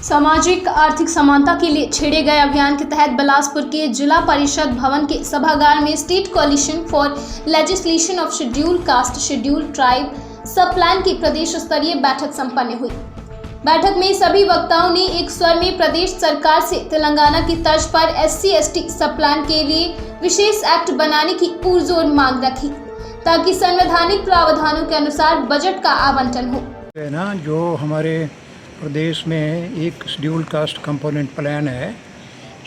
सामाजिक आर्थिक समानता के लिए छेड़े गए अभियान के तहत बिलासपुर के जिला परिषद भवन के सभागार में state coalition for legislation of schedule caste schedule tribe sub plan की प्रदेश स्तरीय बैठक संपन्न हुई। बैठक में सभी वक्ताओं ने एक स्वर में प्रदेश सरकार से तेलंगाना की तर्ज पर SC/ST सब प्लान के लिए विशेष एक्ट बनाने की पुरजोर मांग रखी ताकि संवैधानिक प्रावधानों के अनुसार बजट का आवंटन हो। जो हमारे प्रदेश में एक शेड्यूल कास्ट कंपोनेंट प्लान है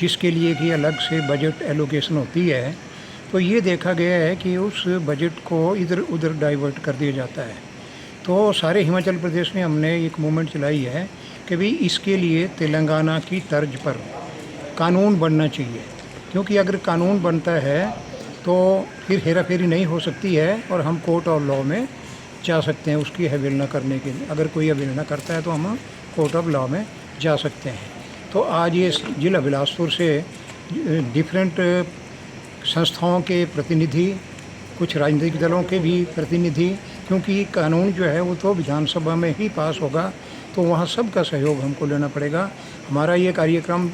जिसके लिए कि अलग से बजट एलोकेशन होती है, तो ये देखा गया है कि उस बजट को इधर उधर डाइवर्ट कर दिया जाता है। तो सारे हिमाचल प्रदेश में हमने एक मूवमेंट चलाई है कि भाई इसके लिए तेलंगाना की तर्ज पर कानून बनना चाहिए, क्योंकि अगर कानून बनता है तो फिर हेरा फेरी नहीं हो सकती है और हम कोर्ट ऑफ लॉ में जा सकते हैं उसकी अवहेलना करने के लिए। अगर कोई अवहेलना करता है तो हम कोर्ट ऑफ लॉ में जा सकते हैं। तो आज ये जिला बिलासपुर से डिफरेंट संस्थाओं के प्रतिनिधि, कुछ राजनीतिक दलों के भी प्रतिनिधि, क्योंकि कानून जो है वो तो विधानसभा में ही पास होगा, तो वहाँ सबका सहयोग हमको लेना पड़ेगा। हमारा ये कार्यक्रम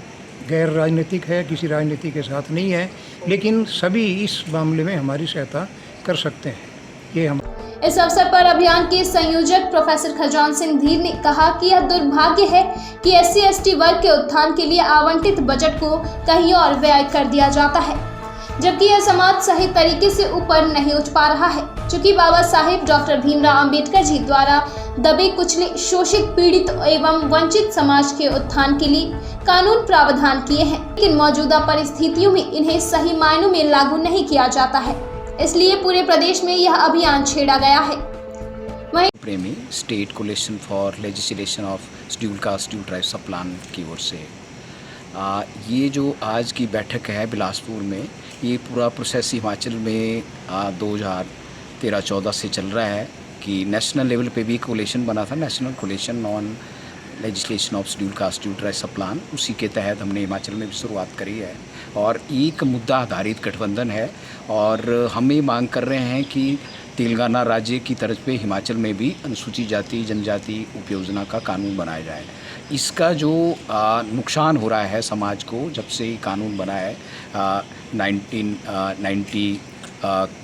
गैर राजनीतिक है, किसी राजनीति के साथ नहीं है, लेकिन सभी इस मामले में हमारी सहायता कर सकते हैं। ये हम इस अवसर पर अभियान के संयोजक प्रोफेसर खजान सिंह धीर ने कहा कि यह दुर्भाग्य है कि SC/ST वर्ग के उत्थान के लिए आवंटित बजट को कहीं और व्यय कर दिया जाता है, जबकि यह समाज सही तरीके से ऊपर नहीं उठ पा रहा है। चूँकि बाबा साहेब डॉक्टर भीमराव अंबेडकर जी द्वारा दबे कुचले शोषित पीड़ित एवं वंचित समाज के उत्थान के लिए कानून प्रावधान किए हैं, लेकिन मौजूदा परिस्थितियों में इन्हें सही मायनों में लागू नहीं किया जाता है, इसलिए पूरे प्रदेश में यह अभियान छेड़ा गया है। वहीं प्रेमी state coalition for legislation of schedule caste schedule tribe sub plan की ओर से ये जो आज की बैठक है बिलासपुर में, ये पूरा प्रोसेस हिमाचल में 2013-14 से चल रहा है कि नेशनल लेवल पे भी कोलिशन बना था, national coalition on legislation of schedule caste schedule tribe sub plan. उसी के तहत हमने हिमाचल में भी शुरुआत करी है और एक मुद्दा आधारित गठबंधन है और हम ये मांग कर रहे हैं कि तेलंगाना राज्य की तर्ज पे हिमाचल में भी अनुसूचित जाति जनजाति उपयोजना का कानून बनाया जाए। इसका जो नुकसान हो रहा है समाज को जब से कानून बना है 1990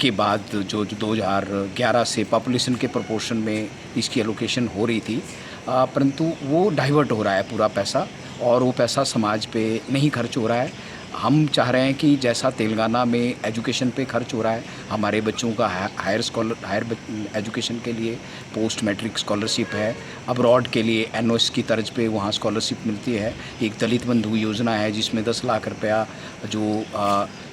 के बाद, जो 2011 से पॉपुलेशन के प्रोपोर्शन में इसकी एलोकेशन हो रही थी, परंतु वो डाइवर्ट हो रहा है पूरा पैसा और वो पैसा समाज पे नहीं खर्च हो रहा है। हम चाह रहे हैं कि जैसा तेलंगाना में एजुकेशन पे खर्च हो रहा है, हमारे बच्चों का हायर एजुकेशन के लिए पोस्ट मैट्रिक स्कॉलरशिप है, अब्रॉड के लिए NOS की तर्ज पे वहाँ स्कॉलरशिप मिलती है। एक दलित बंधु योजना है जिसमें 10 लाख रुपया जो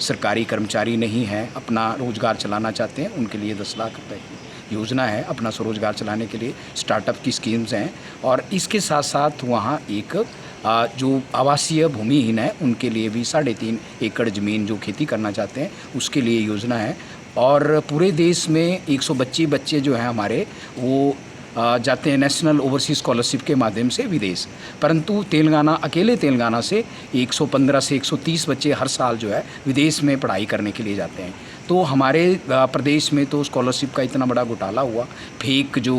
सरकारी कर्मचारी नहीं हैं अपना रोज़गार चलाना चाहते हैं उनके लिए 10 लाख रुपये की योजना है अपना स्वरोजगार चलाने के लिए। स्टार्टअप की स्कीम्स हैं और इसके साथ साथ वहाँ एक जो आवासीय भूमिहीन है उनके लिए भी 3.5 एकड़ ज़मीन जो खेती करना चाहते हैं उसके लिए योजना है। और पूरे देश में 125 बच्चे जो हैं हमारे वो जाते हैं नेशनल ओवरसीज स्कॉलरशिप के माध्यम से विदेश, परंतु अकेले तेलंगाना से 115 से 130 बच्चे हर साल जो है विदेश में पढ़ाई करने के लिए जाते हैं। तो हमारे प्रदेश में तो स्कॉलरशिप का इतना बड़ा घोटाला हुआ, फेक जो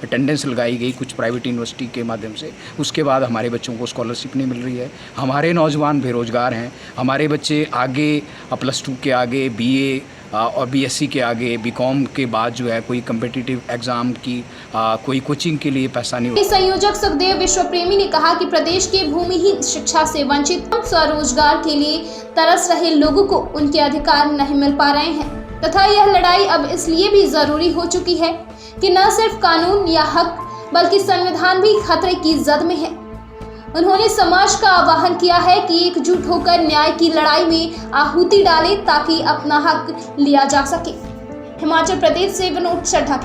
अटेंडेंस लगाई गई कुछ प्राइवेट यूनिवर्सिटी के माध्यम से, उसके बाद हमारे बच्चों को स्कॉलरशिप नहीं मिल रही है। हमारे नौजवान बेरोज़गार हैं, हमारे बच्चे आगे +2 के आगे BA और BSc के आगे BCom के बाद जो है कोई कम्पिटिटिव एग्ज़ाम की कोई कोचिंग के लिए पैसा नहीं। संयोजक सुखदेव विश्वप्रेमी ने कहा कि प्रदेश के भूमिहीन, शिक्षा से वंचित, स्वरोजगार के लिए तरस रहे लोगों को उनके अधिकार नहीं मिल पा रहे हैं तथा यह लड़ाई अब इसलिए भी जरूरी हो चुकी है कि न सिर्फ कानून या हक बल्कि संविधान भी खतरे की जद में है। उन्होंने समाज का आह्वान किया है कि एकजुट होकर न्याय की लड़ाई में आहुति डालें ताकि अपना हक लिया जा सके। हिमाचल प्रदेश से विनोद चड्ढा।